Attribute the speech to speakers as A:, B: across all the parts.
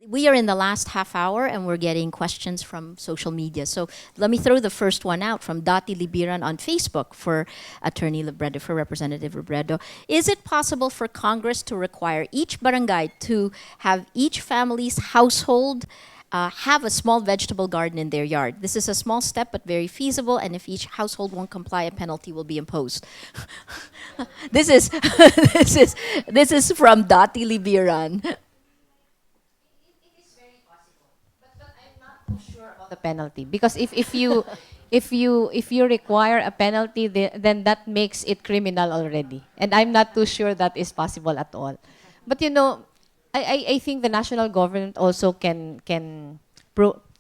A: We are in the last half hour and we're getting questions from social media. So let me throw the first one out from Dati Libiran on Facebook for Attorney Libredo, for Representative Libredo. Is it possible for Congress to require each barangay to have each family's household have a small vegetable garden in their yard? This is a small step but very feasible, and if each household won't comply, a penalty will be imposed. this is this is from Dati Libiran.
B: The penalty, because if you if you require a penalty, then that makes it criminal already, and I'm not too sure that is possible at all. But I think the national government also can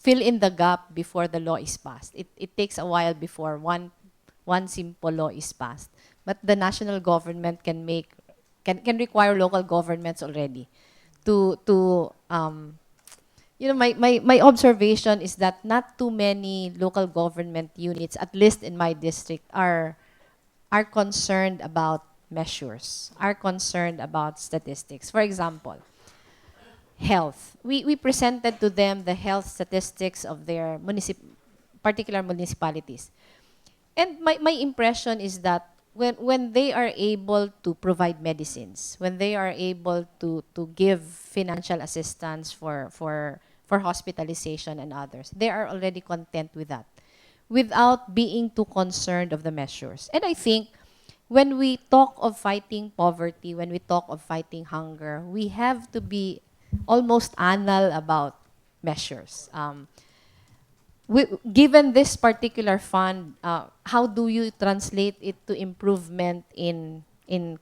B: fill in the gap before the law is passed. It takes a while before one simple law is passed, but the national government can require local governments already to my observation is that not too many local government units, at least in my district, are concerned about measures, are concerned about statistics. For example, health. We presented to them the health statistics of their particular municipalities. And my impression is that when they are able to provide medicines, when they are able to give financial assistance for hospitalization and others, they are already content with that, without being too concerned of the measures. And I think when we talk of fighting poverty, when we talk of fighting hunger, we have to be almost anal about measures. Given this particular fund, how do you translate it to improvement in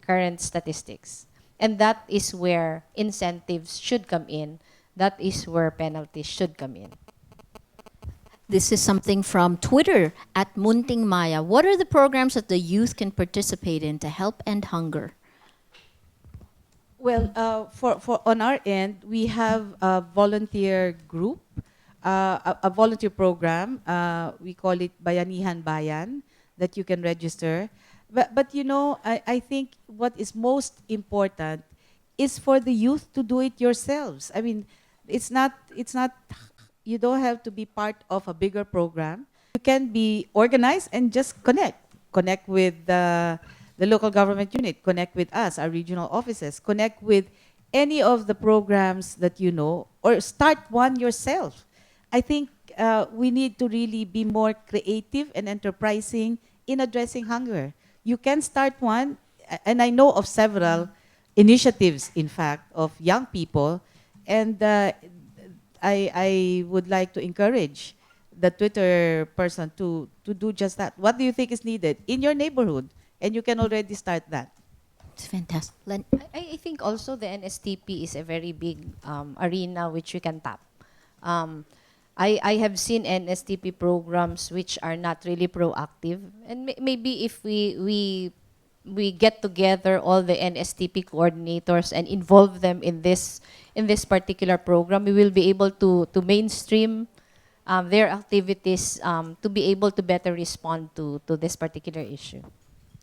B: current statistics? And that is where incentives should come in. That is where penalties should come in.
A: This is something from Twitter at Munting Maya. What are the programs that the youth can participate in to help end hunger?
C: Well, for on our end, we have a volunteer group, a volunteer program. We call it Bayanihan Bayan, that you can register. But I think what is most important is for the youth to do it yourselves. I mean, it's not. You don't have to be part of a bigger program. You can be organized and just connect with the local government unit, connect with us, our regional offices, connect with any of the programs that you know, or start one yourself. I think we need to really be more creative and enterprising in addressing hunger. You can start one, and I know of several initiatives, in fact, of young people, and I would like to encourage the Twitter person to do just that. What do you think is needed in your neighborhood? And you can already start that.
A: It's fantastic.
B: I think also the NSTP is a very big arena which we can tap. I have seen NSTP programs which are not really proactive, and maybe if we get together all the NSTP coordinators and involve them in this particular program, we will be able to mainstream their activities to be able to better respond to this particular issue.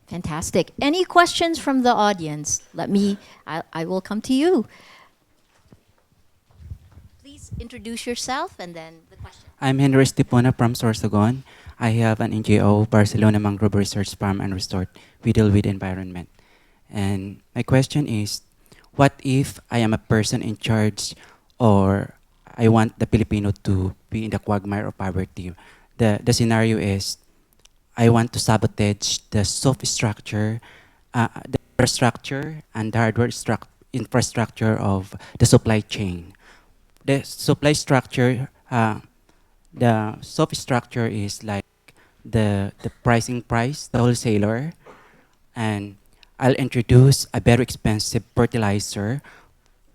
A: Fantastic. Any questions from the audience? I will come to you. Please introduce yourself and then the question.
D: I'm Henry Stipona from Sorsogon. I have an NGO, Barcelona Mangrove Research Farm and Resort. We deal with environment. And my question is, what if I am a person in charge, or I want the Filipino to be in the quagmire of poverty? The scenario is, I want to sabotage the soft structure, the infrastructure and the hardware infrastructure of the supply chain. The supply structure, the soft structure is like the pricing price, the wholesaler, and I'll introduce a very expensive fertilizer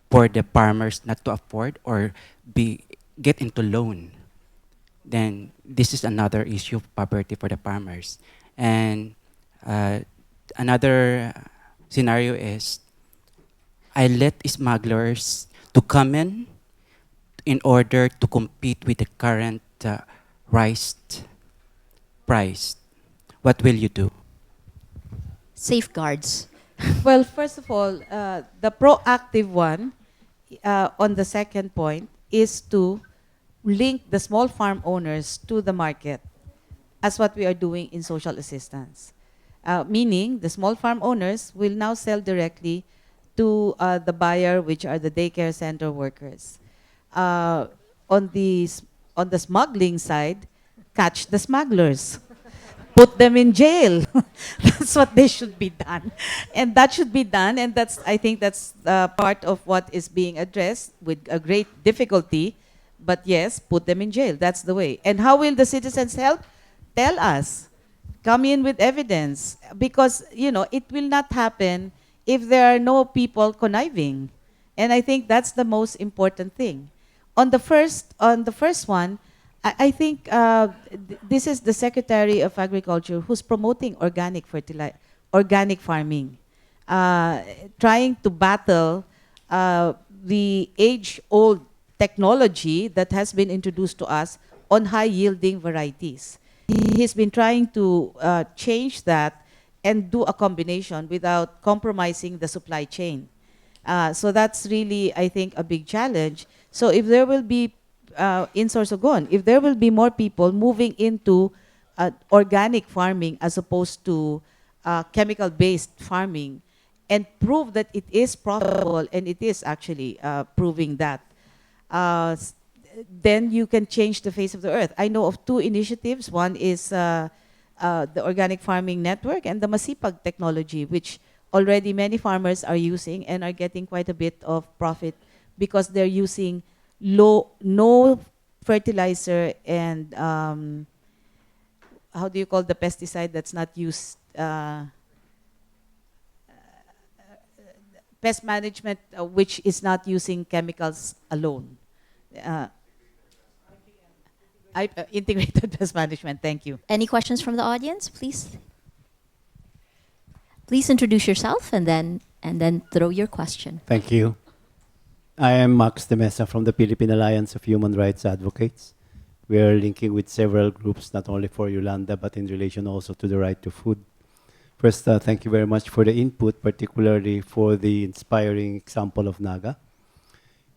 D: for the farmers not to afford or get into loan. Then this is another issue of poverty for the farmers. And another scenario is, I let smugglers to come in order to compete with the current rice price. What will you do?
A: Safeguards.
C: Well, first of all, the proactive one on the second point, is to link the small farm owners to the market, as what we are doing in social assistance. Meaning, the small farm owners will now sell directly to the buyer, which are the daycare center workers. Uh, on the on the smuggling side, catch the smugglers, put them in jail. That's what they should be done, and that should be done. And that's, I think that's part of what is being addressed with a great difficulty. But yes, put them in jail. That's the way. And how will the citizens help? Tell us. Come in with evidence, because it will not happen if there are no people conniving. And I think that's the most important thing. On the first one, I think this is the Secretary of Agriculture who's promoting organic farming, uh, trying to battle the age-old technology that has been introduced to us on high-yielding varieties. He's been trying to change that and do a combination without compromising the supply chain. So that's really, I think, a big challenge. So if there will be, in Sorsogon, if there will be more people moving into organic farming as opposed to chemical-based farming, and prove that it is profitable, and it is actually proving that, uh, s- then you can change the face of the earth. I know of two initiatives. One is the Organic Farming Network and the Masipag technology, which already many farmers are using and are getting quite a bit of profit because they're using no fertilizer and how do you call the pesticide that's not used? Pest management, which is not using chemicals alone. Uh, integrated pest management. Thank you.
A: Any questions from the audience, please? Please introduce yourself and then throw your question.
E: Thank you. I am Max de Mesa from the Philippine Alliance of Human Rights Advocates. We are linking with several groups, not only for Yolanda, but in relation also to the right to food. First, thank you very much for the input, particularly for the inspiring example of Naga.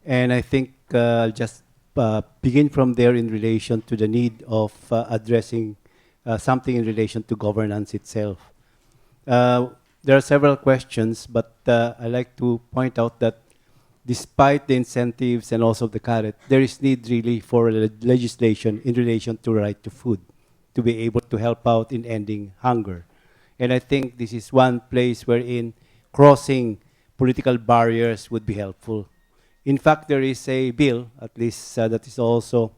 E: And I think I'll just begin from there in relation to the need of addressing something in relation to governance itself. There are several questions, but I like to point out that despite the incentives and also the carrot, there is need really for legislation in relation to right to food, to be able to help out in ending hunger. And I think this is one place wherein crossing political barriers would be helpful. In fact, there is a bill, at least that is also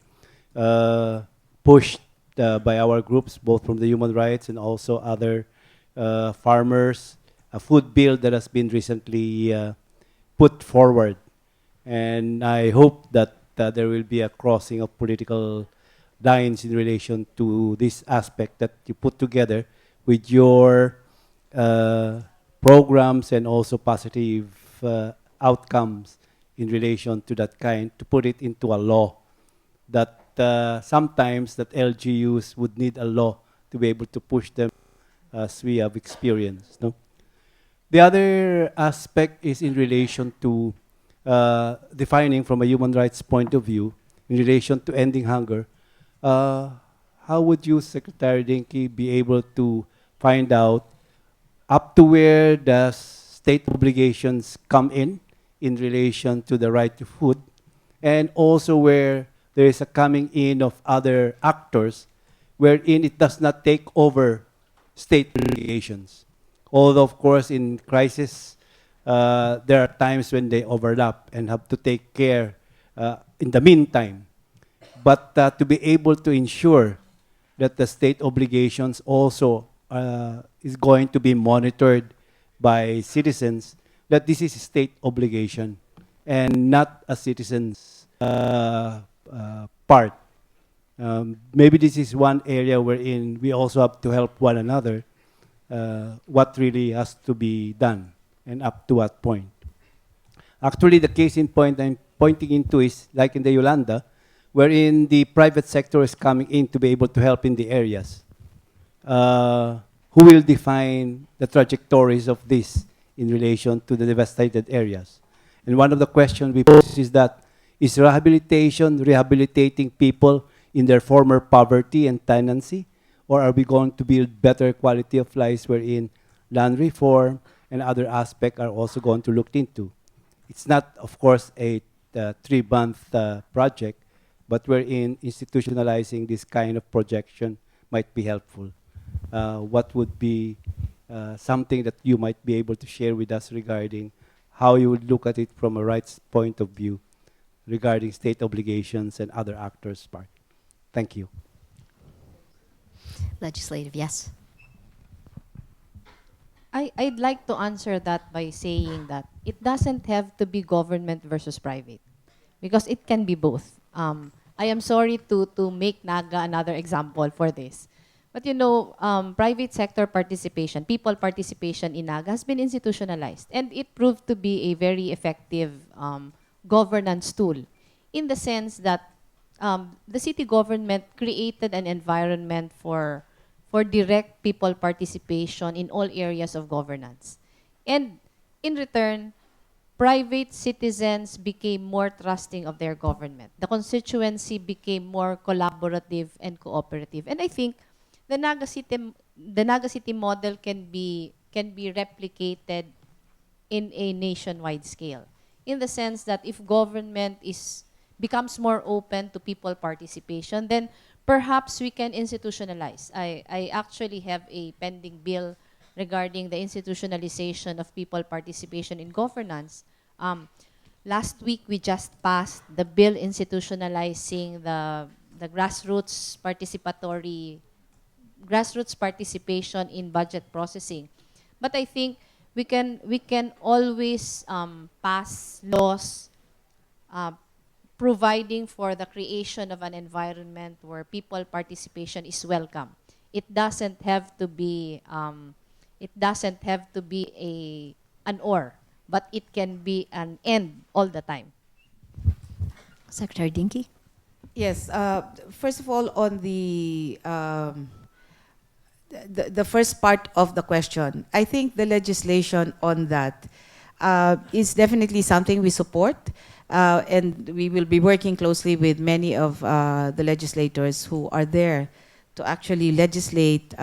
E: pushed by our groups, both from the human rights and also other farmers, a food bill that has been recently put forward. And I hope that there will be a crossing of political lines in relation to this aspect that you put together with your programs and also positive outcomes in relation to that kind, to put it into a law that sometimes that LGUs would need a law to be able to push them, as we have experienced. No? The other aspect is in relation to defining from a human rights point of view, in relation to ending hunger. How would you, Secretary Dinky, be able to find out up to where the state obligations come in relation to the right to food, and also where there is a coming in of other actors wherein it does not take over state obligations? Although, of course, in crisis, there are times when they overlap and have to take care in the meantime. But to be able to ensure that the state obligations also is going to be monitored by citizens, that this is a state obligation and not a citizen's part. Maybe this is one area wherein we also have to help one another, what really has to be done and up to what point. Actually, the case in point I'm pointing into is like in the Yolanda, wherein the private sector is coming in to be able to help in the areas. Who will define the trajectories of this in relation to the devastated areas? And one of the questions we pose is that, is rehabilitation rehabilitating people in their former poverty and tenancy? Or are we going to build better quality of lives wherein land reform and other aspects are also going to look into? It's not, of course, a 3-month project, but wherein institutionalizing this kind of projection might be helpful. What would be something that you might be able to share with us regarding how you would look at it from a rights point of view regarding state obligations and other actors' part? Thank you.
A: Legislative, yes.
B: I'd like to answer that by saying that it doesn't have to be government versus private, because it can be both. I am sorry to make Naga another example for this. But you know, private sector participation, people participation in Naga has been institutionalized, and it proved to be a very effective governance tool, in the sense that the city government created an environment for direct people participation in all areas of governance. And in return, private citizens became more trusting of their government. The constituency became more collaborative and cooperative. And I think the Naga City model can be replicated in a nationwide scale, in the sense that if government becomes more open to people participation, then perhaps we can institutionalize. I actually have a pending bill regarding the institutionalization of people participation in governance. Last week, we just passed the bill institutionalizing the grassroots participation in budget processing. But I think we can always pass laws providing for the creation of an environment where people participation is welcome. It doesn't have to be an or, but it can be an and all the time.
A: Secretary Dinky?
C: Yes. First of all, on the first part of the question, I think the legislation on that is definitely something we support, and we will be working closely with many of the legislators who are there to actually legislate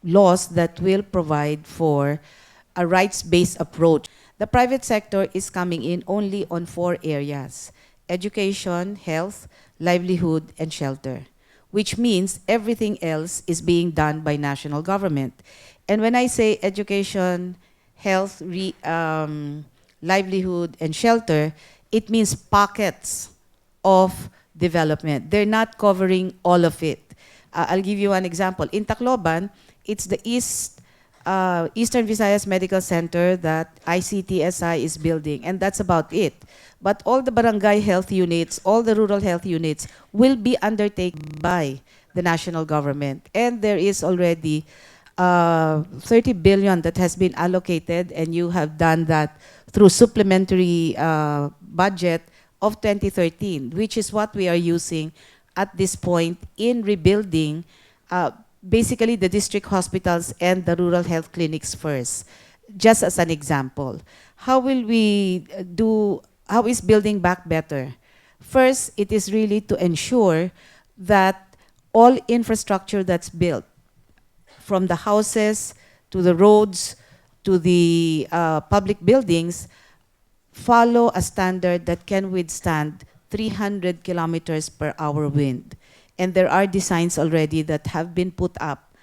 C: laws that will provide for a rights-based approach. The private sector is coming in only on 4 areas: education, health, livelihood, and shelter, which means everything else is being done by national government. And when I say education, health, livelihood, and shelter, it means pockets of development. They're not covering all of it. I'll give you an example. In Tacloban, it's the Eastern Visayas Medical Center that ICTSI is building, and that's about it. But all the barangay health units, all the rural health units will be undertaken by the national government. And there is already 30 billion that has been allocated, and you have done that through supplementary budget of 2013, which is what we are using at this point in rebuilding basically the district hospitals and the rural health clinics first. Just as an example, how is building back better? First, it is really to ensure that all infrastructure that's built, from the houses to the roads to the public buildings, follow a standard that can withstand 300 kilometers per hour wind. And there are designs already that have been put up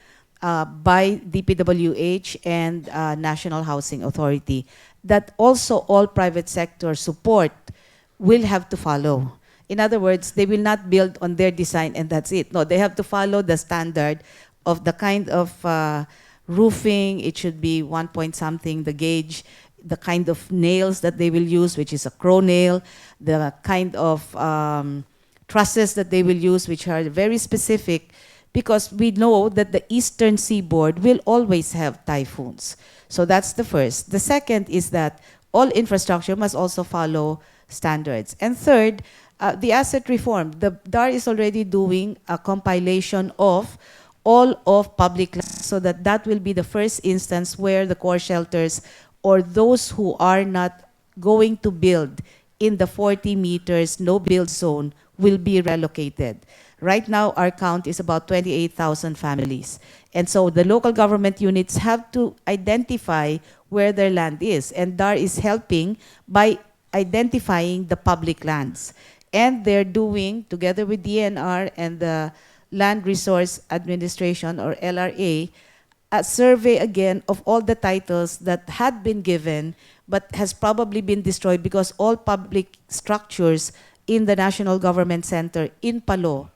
C: by DPWH and National Housing Authority that also all private sector support will have to follow. In other words, they will not build on their design and that's it. No, they have to follow the standard of the kind of roofing. It should be 1 point something, the gauge, the kind of nails that they will use, which is a crow nail, the kind of trusses that they will use, which are very specific, because we know that the eastern seaboard will always have typhoons. So that's the first. The second is that all infrastructure must also follow standards. And third, the asset reform. The DAR is already doing a compilation of all of public lands, so that will be the first instance where the core shelters or those who are not going to build in the 40 meters no build zone will be relocated. Right now, our count is about 28,000 families. And so the local government units have to identify where their land is. And DAR is helping by identifying the public lands. And they're doing, together with DNR and the Land Resource Administration, or LRA, a survey again of all the titles that had been given but has probably been destroyed because all public structures in the National Government Center in Palo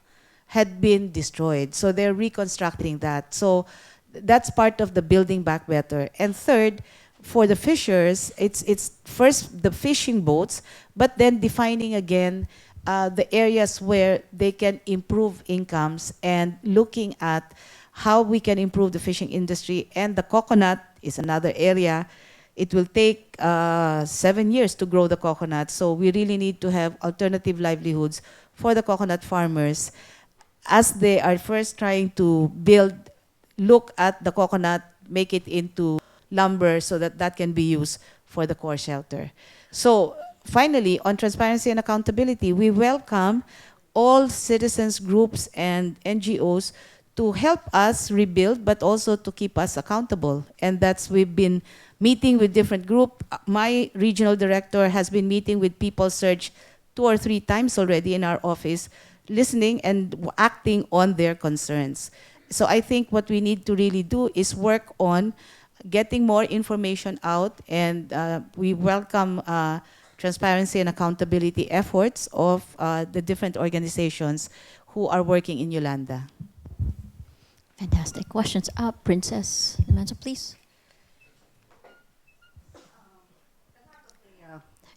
C: had been destroyed. So they're reconstructing that. So that's part of the building back better. And third, for the fishers, it's first the fishing boats, but then defining again the areas where they can improve incomes and looking at how we can improve the fishing industry. And the coconut is another area. It will take 7 years to grow the coconut. So we really need to have alternative livelihoods for the coconut farmers as they are first trying to look at the coconut, make it into lumber so that that can be used for the core shelter. So finally, on transparency and accountability, we welcome all citizens groups and NGOs to help us rebuild, but also to keep us accountable. And that's, we've been meeting with different groups. My regional director has been meeting with People Search 2 or 3 times already in our office, listening and acting on their concerns. So I think what we need to really do is work on getting more information out, and we welcome transparency and accountability efforts of the different organizations who are working in Yolanda.
A: Fantastic. Questions? Princess Lamanza, please.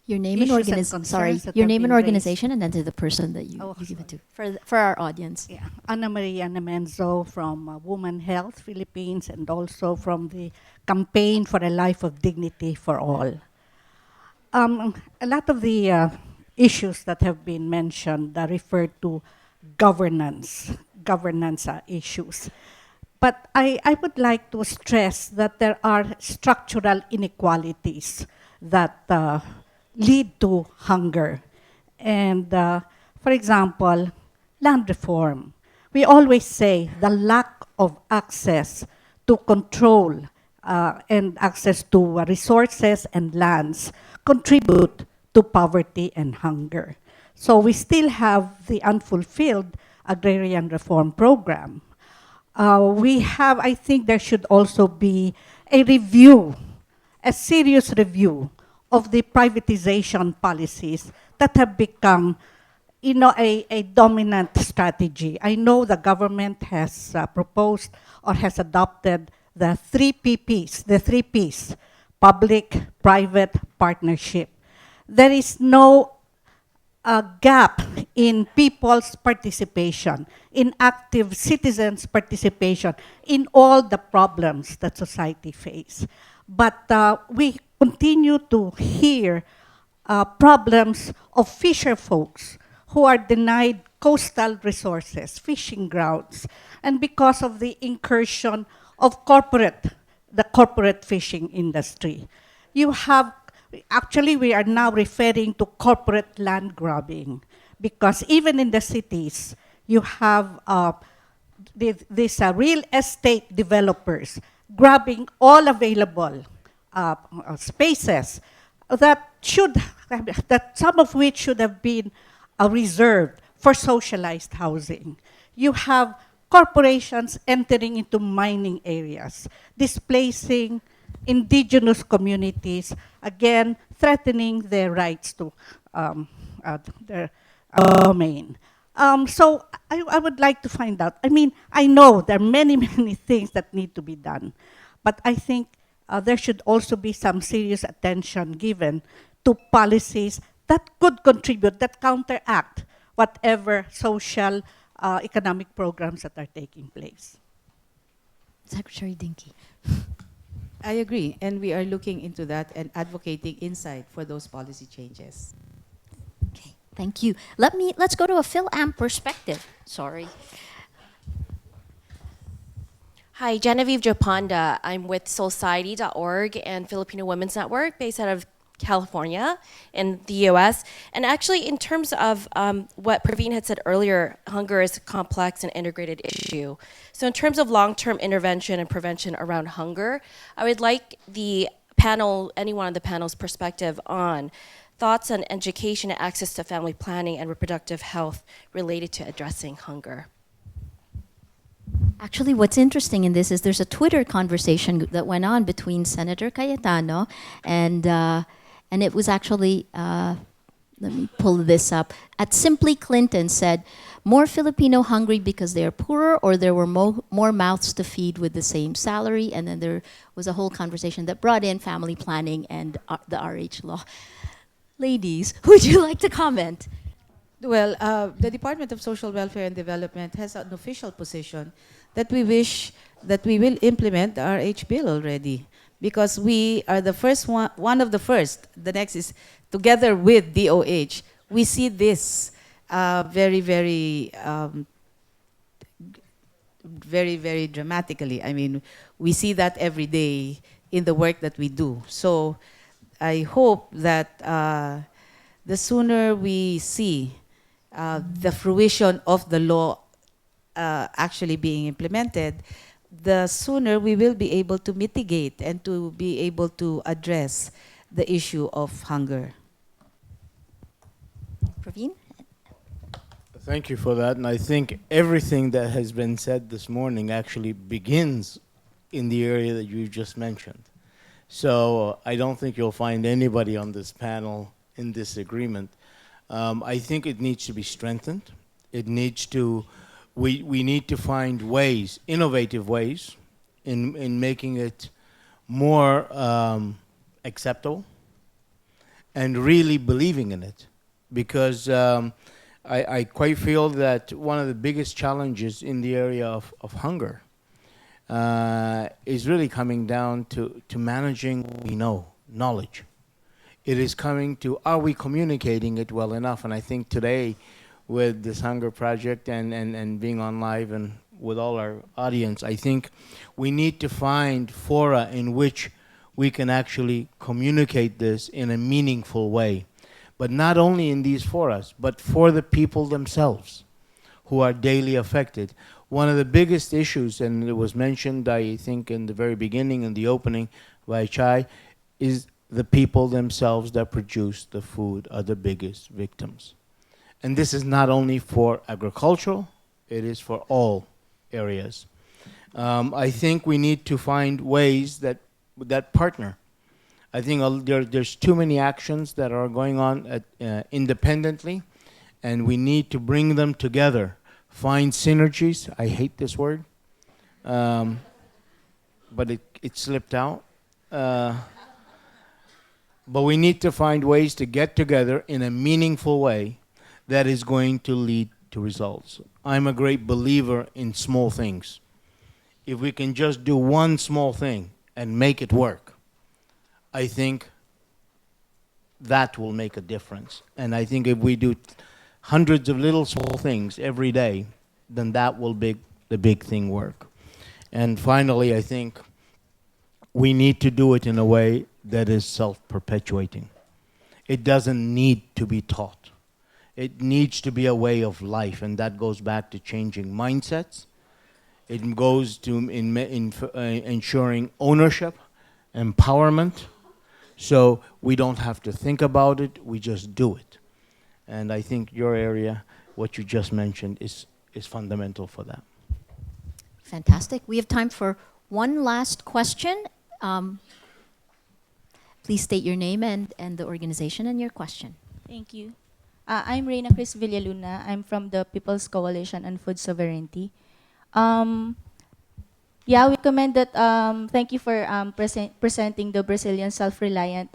A: Your name and
F: Issues and
A: organization. Sorry,
F: concerns that
A: your
F: have
A: name and
F: been raised.
A: organization, and then to the person that you,
F: Oh,
A: you give it to
F: sorry.
A: for our audience.
F: Yeah, Ana Maria Namenzo from Women Health Philippines, and also from the Campaign for a Life of Dignity for All. A lot of the issues that have been mentioned refer to governance issues. But I would like to stress that there are structural inequalities that lead to hunger. And for example, land reform. We always say the lack of access to control and access to resources and lands contribute to poverty and hunger. So we still have the unfulfilled agrarian reform program. I think there should also be a review, a serious review of the privatization policies that have become, a dominant strategy. I know the government has proposed or has adopted the 3 Ps, the 3 Ps, public-private partnership. There is no gap in people's participation, in active citizens' participation in all the problems that society faces. But we continue to hear problems of fisher folks who are denied coastal resources, fishing grounds, and because of the incursion of the corporate fishing industry. Actually, we are now referring to corporate land grabbing, because even in the cities, you have these real estate developers grabbing all available spaces that some of which should have been reserved for socialized housing. You have corporations entering into mining areas, displacing indigenous communities, again, threatening their rights to their domain. So I would like to find out. I know there are many, many things that need to be done, but I think there should also be some serious attention given to policies that could contribute, that counteract whatever social, economic programs that are taking place.
A: Secretary Dinky.
C: I agree, and we are looking into that and advocating inside for those policy changes.
A: Okay, thank you. Let's go to a Phil-Am perspective. Sorry.
G: Hi, Genevieve Joponda. I'm with Society.org and Filipino Women's Network based out of California in the US. And actually, in terms of what Praveen had said earlier, hunger is a complex and integrated issue. So, in terms of long term intervention and prevention around hunger, I would like the panel, anyone on the panel's perspective on thoughts on education and access to family planning and reproductive health related to addressing hunger.
A: Actually, what's interesting in this is there's a Twitter conversation that went on between Senator Cayetano and it was actually, let me pull this up. At Simply Clinton said, more Filipino hungry because they are poorer or there were more mouths to feed with the same salary. And then there was a whole conversation that brought in family planning and the RH law. Ladies, would you like to comment?
C: Well, the Department of Social Welfare and Development has an official position that we wish that we will implement the RH bill already, because we are the first one of the first. The next is together with DOH. We see this very, very dramatically. I mean, we see that every day in the work that we do. So I hope that the sooner we see the fruition of the law actually being implemented, the sooner we will be able to mitigate and to be able to address the issue of hunger.
A: Praveen?
H: Thank you for that. And I think everything that has been said this morning actually begins in the area that you just mentioned. So I don't think you'll find anybody on this panel in disagreement. I think it needs to be strengthened. It needs to, we need to find ways, innovative ways, in making it more acceptable and really believing in it. Because I quite feel that one of the biggest challenges in the area of hunger is really coming down to managing what we know, knowledge. It is coming to, are we communicating it well enough? And I think today, with this Hunger Project and being on live and with all our audience, I think we need to find fora in which we can actually communicate this in a meaningful way. But not only in these forums, but for the people themselves who are daily affected. One of the biggest issues, and it was mentioned, I think, in the very beginning, in the opening by Chai, is the people themselves that produce the food are the biggest victims. And this is not only for agricultural, it is for all areas. I think we need to find ways that partner. I think there's too many actions that are going on independently, and we need to bring them together, find synergies. I hate this word, but it slipped out. But we need to find ways to get together in a meaningful way that is going to lead to results. I'm a great believer in small things. If we can just do one small thing and make it work, I think that will make a difference. And I think if we do hundreds of little small things every day, then that will make the big thing work. And finally, I think we need to do it in a way that is self-perpetuating. It doesn't need to be taught. It needs to be a way of life, and that goes back to changing mindsets. It goes to ensuring ownership, empowerment, so we don't have to think about it, we just do it. And I think your area, what you just mentioned, is fundamental for that.
A: Fantastic. We have time for one last question. Please state your name and the organization and your question.
I: Thank you. I'm Reina Chris Villaluna. I'm from the People's Coalition on Food Sovereignty. Yeah, we commend that. Thank you for presenting the Brazilian self-reliant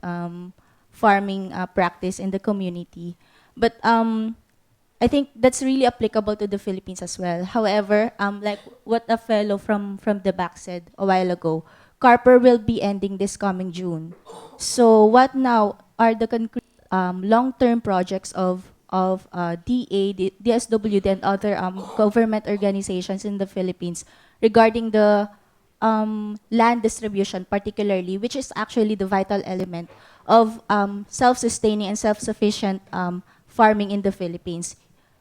I: farming practice in the community. But I think that's really applicable to the Philippines as well. However, like what a fellow from the back said a while ago, Carper will be ending this coming June. So what now are the concrete long-term projects of DA, DSWD, and other government organizations in the Philippines regarding the land distribution particularly, which is actually the vital element of self-sustaining and self-sufficient farming in the Philippines.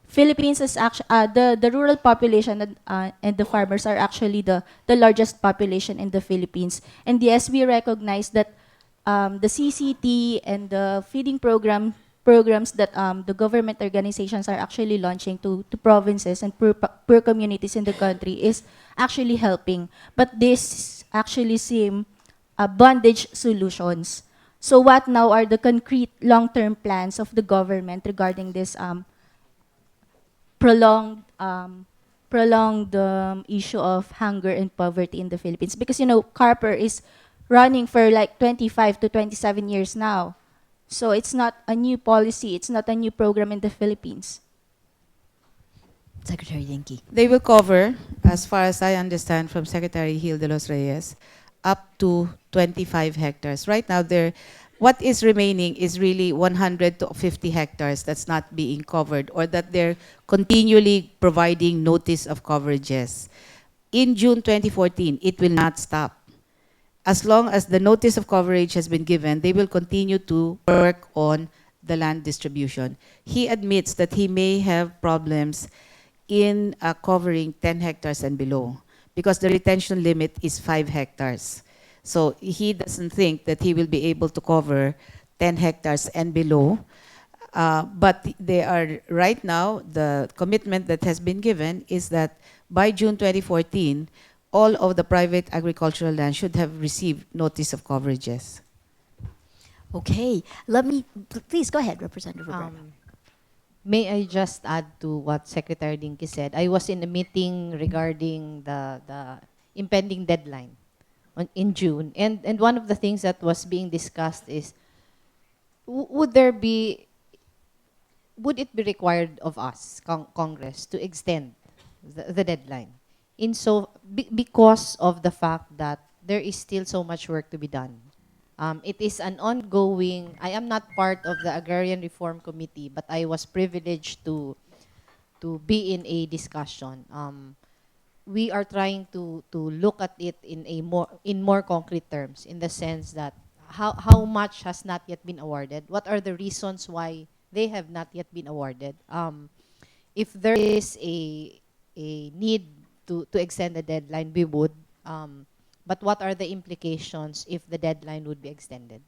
I: Philippines is actually the rural population and the farmers are actually the largest population in the Philippines. And yes, we recognize that the CCT and the feeding programs that the government organizations are actually launching to provinces and poor communities in the country is actually helping. But this actually seem bondage solutions. So what now are the concrete long-term plans of the government regarding this prolonged issue of hunger and poverty in the Philippines? Because you know, Carper is running for like 25 to 27 years now. So it's not a new policy, it's not a new program in the Philippines.
A: Secretary Dinky.
C: They will cover, as far as I understand from Secretary Gil de los Reyes, up to 25 hectares. Right now, what is remaining is really 100 to 50 hectares that's not being covered, or that they're continually providing notice of coverages. In June 2014, it will not stop. As long as the notice of coverage has been given, they will continue to work on the land distribution. He admits that he may have problems in covering 10 hectares and below, because the retention limit is 5 hectares. So he doesn't think that he will be able to cover 10 hectares and below. But they are, right now, the commitment that has been given is that by June 2014, all of the private agricultural land should have received notice of coverages.
A: Okay, please go ahead, Representative Robredo.
B: May I just add to what Secretary Dinky said? I was in a meeting regarding the impending deadline in June, and one of the things that was being discussed is, would it be required of us, Congress, to extend the deadline? Because of the fact that there is still so much work to be done. It is an ongoing, I am not part of the Agrarian Reform Committee, but I was privileged to be in a discussion. We are trying to look at it in more concrete terms, in the sense that how much has not yet been awarded, what are the reasons why they have not yet been awarded. If there is a need to extend the deadline, we would. But what are the implications if the deadline would be extended?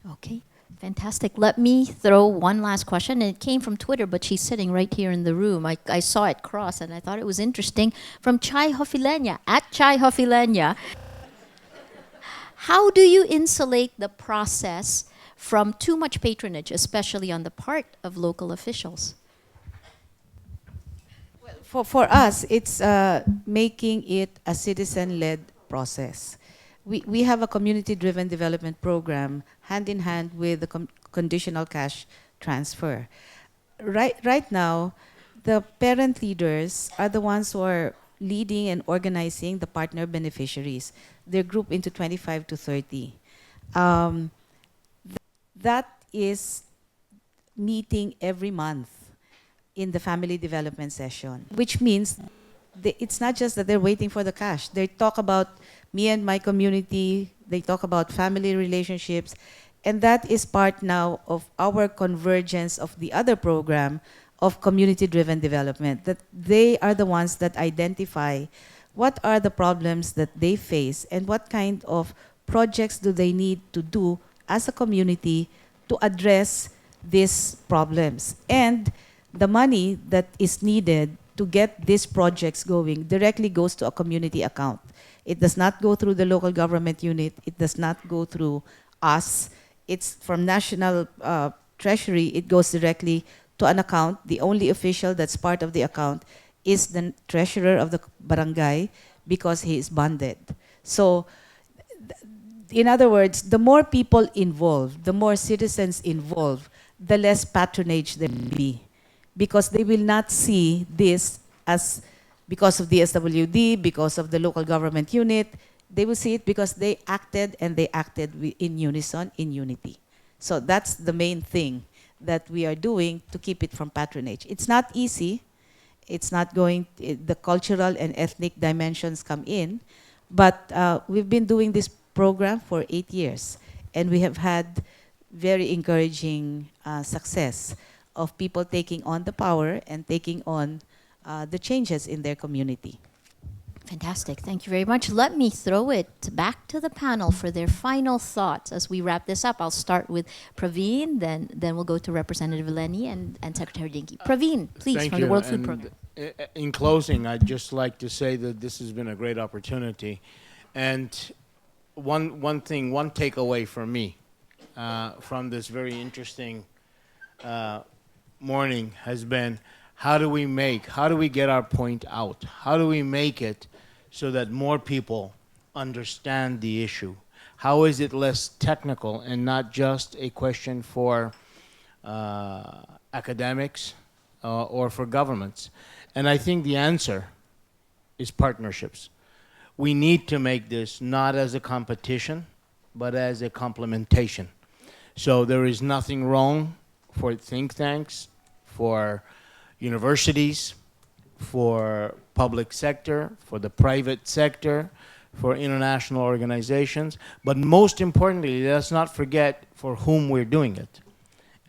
A: Okay, fantastic. Let me throw one last question. And it came from Twitter, but she's sitting right here in the room. I saw it cross, and I thought it was interesting. From Chai Hofilenya, at Chai Hofilenya. How do you insulate the process from too much patronage, especially on the part of local officials?
C: For us, it's making it a citizen-led process. We have a community-driven development program hand in hand with the conditional cash transfer. Right now, the parent leaders are the ones who are leading and organizing the partner beneficiaries. They're grouped into 25 to 30. That is meeting every month in the family development session, which means it's not just that they're waiting for the cash. They talk about me and my community, they talk about family relationships, and that is part now of our convergence of the other program of community-driven development, that they are the ones that identify what are the problems that they face and what kind of projects do they need to do as a community to address these problems. And the money that is needed to get these projects going directly goes to a community account. It does not go through the local government unit. It does not go through us. It's from National Treasury. It goes directly to an account. The only official that's part of the account is the treasurer of the barangay, because he is bonded. So, in other words, the more people involved, the more citizens involved, the less patronage there will be. Because they will not see this as because of the SWD, because of the local government unit. They will see it because they acted, and they acted in unison, in unity. So that's the main thing that we are doing to keep it from patronage. It's not easy. It's not going, the cultural and ethnic dimensions come in, but we've been doing this program for 8 years. And we have had very encouraging success of people taking on the power and taking on the changes in their community.
A: Fantastic. Thank you very much. Let me throw it back to the panel for their final thoughts as we wrap this up. I'll start with Praveen, then we'll go to Representative Eleni and Secretary Dinky. Praveen, please,
H: Thank
A: from
H: you.
A: the World Food
H: And
A: Program.
H: In closing, I'd just like to say that this has been a great opportunity. And one takeaway for me from this very interesting morning has been, how do we get our point out? How do we make it so that more people understand the issue? How is it less technical and not just a question for academics or for governments? And I think the answer is partnerships. We need to make this not as a competition, but as a complementation. So there is nothing wrong for think tanks, for universities, for public sector, for the private sector, for international organizations. But most importantly, let's not forget for whom we're doing it.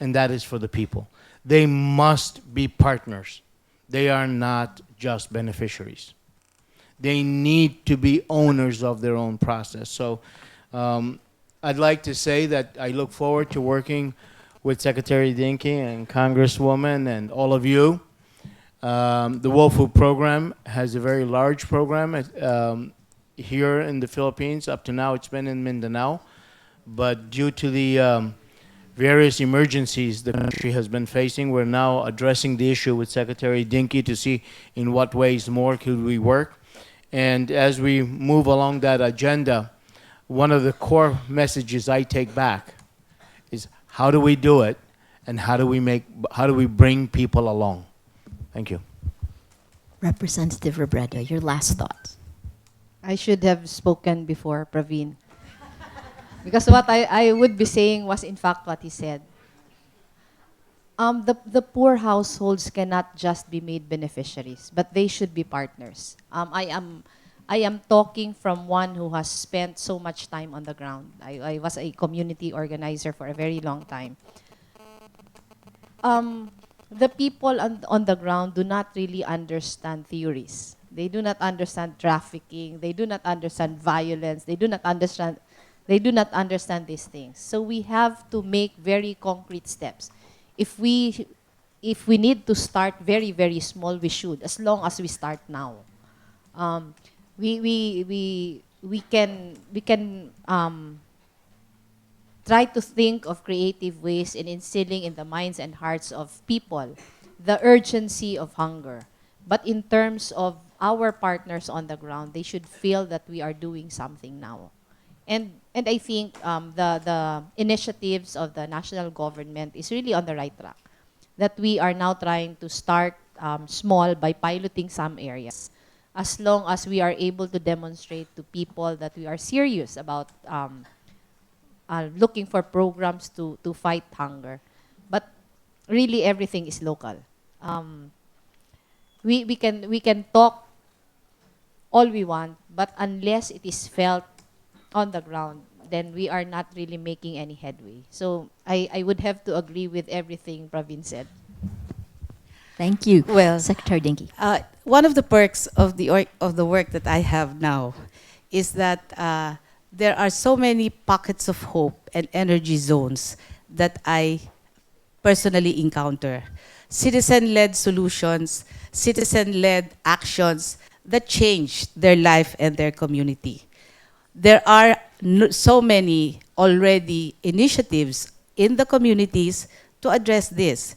H: And that is for the people. They must be partners. They are not just beneficiaries. They need to be owners of their own process. So I'd like to say that I look forward to working with Secretary Dinky and Congresswoman and all of you. The World Food Program has a very large program here in the Philippines. Up to now, it's been in Mindanao. But due to the various emergencies the country has been facing, we're now addressing the issue with Secretary Dinky to see in what ways more could we work. And as we move along that agenda, one of the core messages I take back is, how do we do it, and how do we bring people along? Thank you.
A: Representative Robredo, your last thoughts.
B: I should have spoken before Praveen. Because what I would be saying was in fact what he said. The poor households cannot just be made beneficiaries, but they should be partners. I am talking from one who has spent so much time on the ground. I was a community organizer for a very long time. The people on the ground do not really understand theories. They do not understand trafficking. They do not understand violence. They do not understand these things. So we have to make very concrete steps. If we need to start very, very small, we should, as long as we start now. We can try to think of creative ways in instilling in the minds and hearts of people the urgency of hunger. But in terms of our partners on the ground, they should feel that we are doing something now. And I think the initiatives of the national government is really on the right track. That we are now trying to start small by piloting some areas. As long as we are able to demonstrate to people that we are serious about looking for programs to fight hunger. But really everything is local. We can talk all we want, but unless it is felt on the ground, then we are not really making any headway. So I would have to agree with everything Praveen said.
A: Thank you.
C: Well,
A: Secretary Dinky.
C: One of the perks of the work that I have now is that there are so many pockets of hope and energy zones that I personally encounter. Citizen-led solutions, citizen-led actions that change their life and their community. There are so many already initiatives in the communities to address this.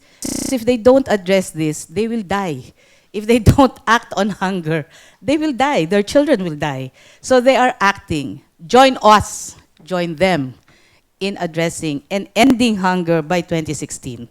C: If they don't address this, they will die. If they don't act on hunger, they will die. Their children will die. So they are acting. Join us, join them in addressing and ending hunger by 2016.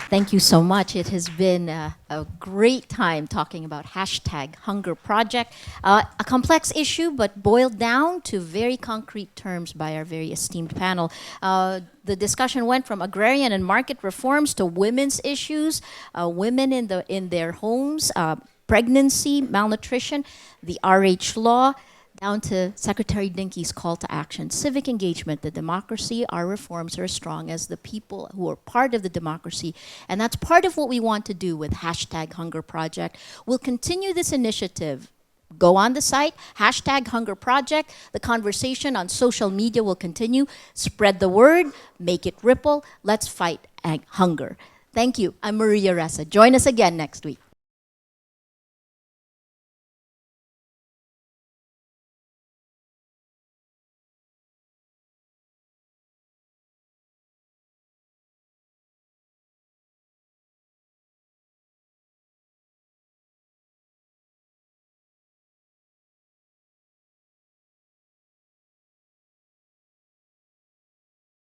A: Thank you so much. It has been a great time talking about hashtag Hunger Project, a complex issue, but boiled down to very concrete terms by our very esteemed panel. The discussion went from agrarian and market reforms to women's issues, women in their homes, pregnancy, malnutrition, the RH law, down to Secretary Dinky's call to action, civic engagement, the democracy, our reforms are as strong as the people who are part of the democracy. And that's part of what we want to do with hashtag Hunger Project. We'll continue this initiative. Go on the site, hashtag Hunger Project. The conversation on social media will continue. Spread the word, make it ripple. Let's fight hunger. Thank you. I'm Maria Ressa. Join us again next week.